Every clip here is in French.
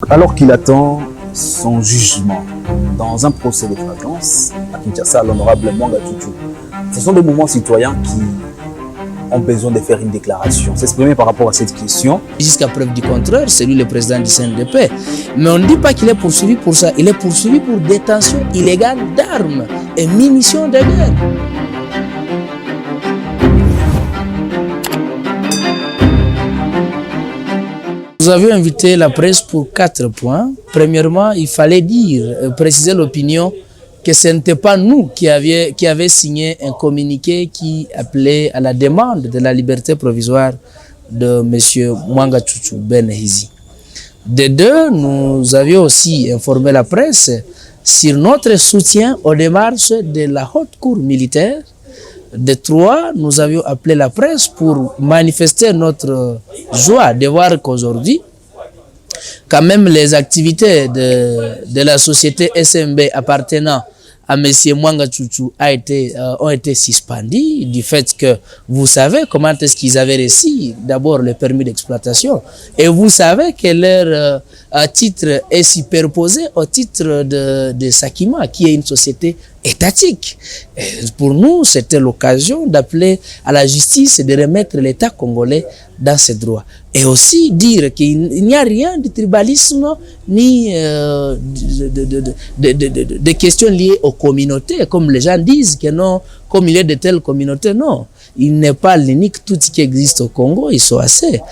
Alors qu'il attend son jugement dans un procès de flagrance à Kinshasa, l'honorable Mwanga Chouchou, ce sont des mouvements citoyens qui ont besoin de faire une déclaration, s'exprimer par rapport à cette question. Jusqu'à preuve du contraire, c'est lui le président du CNDP. Mais on ne dit pas qu'il est poursuivi pour ça, il est poursuivi pour détention illégale d'armes et munitions de guerre. Nous avions invité la presse pour 4 points. Premièrement, il fallait préciser l'opinion que ce n'était pas nous qui avions signé un communiqué qui appelait à la demande de la liberté provisoire de M. Mwanga Chouchou Ben Hizi. De deux, nous avions aussi informé la presse sur notre soutien aux démarches de la haute cour militaire. De trois, nous avions appelé la presse pour manifester notre joie de voir qu'aujourd'hui, quand même les activités de la société SMB appartenant à M. Mwanga Chouchou ont été suspendues du fait que vous savez comment est-ce qu'ils avaient reçu d'abord le permis d'exploitation et vous savez que leur titre est superposé au titre de Sakima qui est une société étatique. Et pour nous, c'était l'occasion d'appeler à la justice et de remettre l'État congolais dans ses droits. Et aussi dire qu'il n'y a rien de tribalisme ni de questions liées aux communautés, comme les gens disent que non, comme il y a de telles communautés, non. Il n'est pas l'unique tout qui existe au Congo, ils sont assez.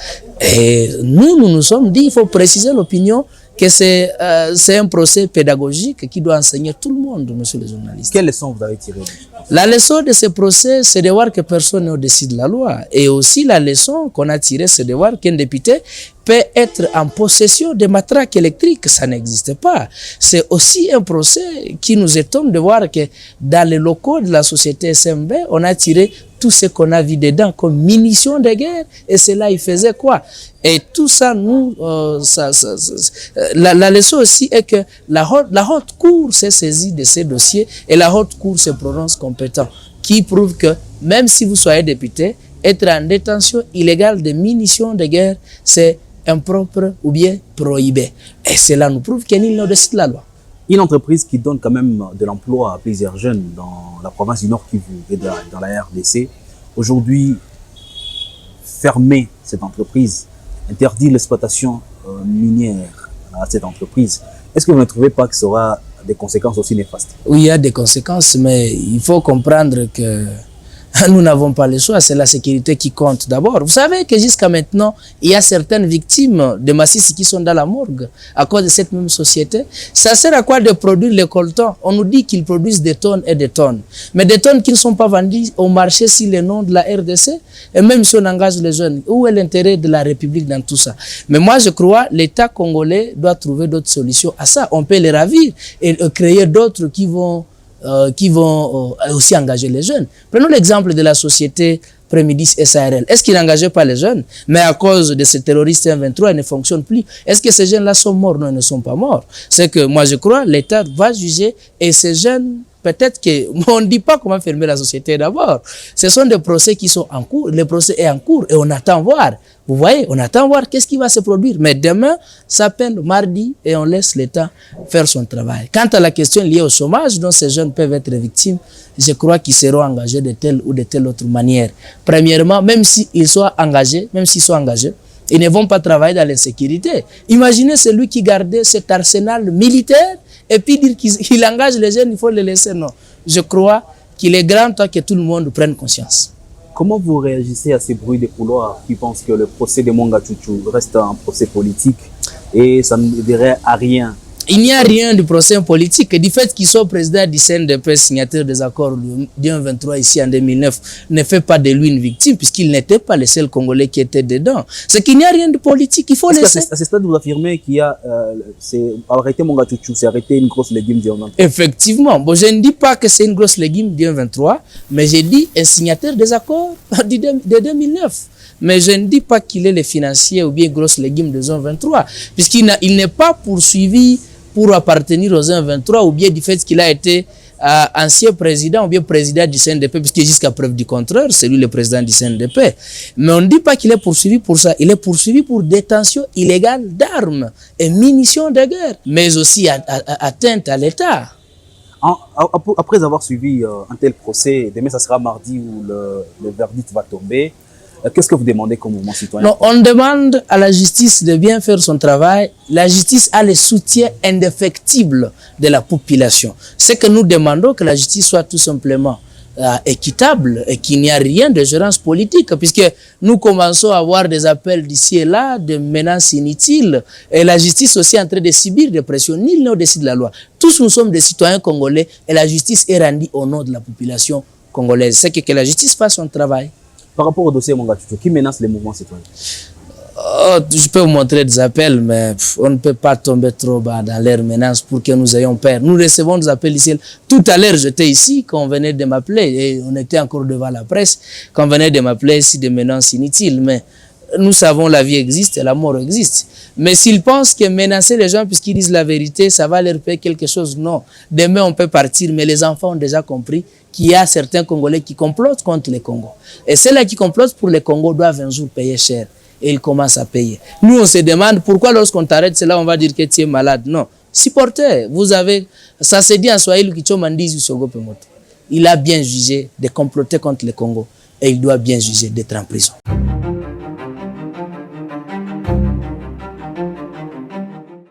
Et nous sommes dit, il faut préciser l'opinion que c'est un procès pédagogique qui doit enseigner tout le monde, monsieur le journaliste. Quelle leçon vous avez tirée? La leçon de ce procès, c'est de voir que personne n'est au-dessus de la loi. Et aussi la leçon qu'on a tirée, c'est de voir qu'un député peut être en possession de matraques électriques. Ça n'existe pas. C'est aussi un procès qui nous étonne de voir que dans les locaux de la société SMB, on a tiré tout ce qu'on a vu dedans comme munitions de guerre. Et cela, il faisait quoi? Et tout ça, nous, la leçon aussi est que la haute cour s'est saisie de ces dossiers et la haute cour se prononce compétent, qui prouve que même si vous soyez député, être en détention illégale de munitions de guerre, c'est impropre ou bien prohibé. Et cela nous prouve qu'il n'est au-dessus de la loi. Une entreprise qui donne quand même de l'emploi à plusieurs jeunes dans la province du Nord Kivu et dans la RDC, aujourd'hui, fermer cette entreprise, interdire l'exploitation minière à cette entreprise, est-ce que vous ne trouvez pas que ça aura des conséquences aussi néfastes? Oui, il y a des conséquences, mais il faut comprendre que nous n'avons pas le choix, c'est la sécurité qui compte d'abord. Vous savez que jusqu'à maintenant, il y a certaines victimes de Massissi qui sont dans la morgue à cause de cette même société. Ça sert à quoi de produire les coltons? On nous dit qu'ils produisent des tonnes et des tonnes. Mais des tonnes qui ne sont pas vendues au marché sur le nom de la RDC. Et même si on engage les jeunes, où est l'intérêt de la République dans tout ça? Mais moi, je crois que l'État congolais doit trouver d'autres solutions à ça. On peut les ravir et créer d'autres qui vont aussi engager les jeunes. Prenons l'exemple de la société Prémidis SARL. Est-ce qu'ils n'engageaient pas les jeunes? Mais à cause de ces terroristes M23, ils ne fonctionnent plus. Est-ce que ces jeunes-là sont morts? Non, ils ne sont pas morts. C'est que moi, je crois l'État va juger et ces jeunes, peut-être qu'on ne dit pas comment fermer la société d'abord. Ce sont des procès qui sont en cours. Le procès est en cours et on attend voir. Vous voyez, on attend voir qu'est-ce qui va se produire. Mais demain, ça peine mardi et on laisse l'État faire son travail. Quant à la question liée au chômage dont ces jeunes peuvent être victimes, je crois qu'ils seront engagés de telle ou de telle autre manière. Premièrement, même s'ils sont engagés, ils ne vont pas travailler dans l'insécurité. Imaginez celui qui gardait cet arsenal militaire et puis dire qu'il engage les jeunes, il faut les laisser. Non. Je crois qu'il est grand temps que tout le monde prenne conscience. Comment vous réagissez à ces bruits des couloirs qui pensent que le procès de Mwanga Chouchou reste un procès politique et ça ne dirait à rien? Il n'y a rien de procès politique. Du fait qu'il soit président du CNDP, signateur des accords du 23 ici en 2009, ne fait pas de lui une victime puisqu'il n'était pas le seul Congolais qui était dedans. C'est qu'il n'y a rien de politique. Il faut laisser. À ce stade, vous affirmez qu'il y a arrêté Mwanga Chouchou, c'est arrêté une grosse légume du 23. Effectivement. Bon, je ne dis pas que c'est une grosse légume du 23, mais j'ai dit un signateur des accords de 2009. Mais je ne dis pas qu'il est le financier ou bien grosse légume de zone 23, puisqu'il n'est pas poursuivi pour appartenir aux 23 ou bien du fait qu'il a été ancien président ou bien président du CNDP, puisque jusqu'à preuve du contraire, c'est lui le président du CNDP. Mais on ne dit pas qu'il est poursuivi pour ça. Il est poursuivi pour détention illégale d'armes et munitions de guerre, mais aussi atteinte à l'État. Après avoir suivi un tel procès, demain ça sera mardi où le verdict va tomber. Qu'est-ce que vous demandez comme mouvement citoyen? Non, on demande à la justice de bien faire son travail. La justice a le soutien indéfectible de la population. C'est que nous demandons que la justice soit tout simplement équitable et qu'il n'y a rien de gérance politique, puisque nous commençons à avoir des appels d'ici et là, de menaces inutiles, et la justice aussi est en train de subir des pressions. Nul n'est au-dessus de la loi. Tous nous sommes des citoyens congolais et la justice est rendue au nom de la population congolaise. C'est que la justice fasse son travail. Par rapport au dossier Monga Tchoucho, qui menace les mouvements citoyens? Je peux vous montrer des appels, mais on ne peut pas tomber trop bas dans leurs menaces pour que nous ayons peur. Nous recevons des appels ici. Tout à l'heure, j'étais ici quand on venait de m'appeler et on était encore devant la presse quand on venait de m'appeler ici des menaces inutiles. Mais nous savons la vie existe et la mort existe. Mais s'ils pensent que menacer les gens puisqu'ils disent la vérité, ça va leur faire quelque chose, non. Demain, on peut partir, mais les enfants ont déjà compris qu'il y a certains Congolais qui complotent contre les Congos. Et ceux-là qui complotent pour les Congos doivent un jour payer cher. Et ils commencent à payer. Nous, on se demande pourquoi lorsqu'on t'arrête, c'est là on va dire que tu es malade. Non. Supporter, vous avez... Ça se dit en Swahili, il a bien jugé de comploter contre le Congo. Et il doit bien juger d'être en prison.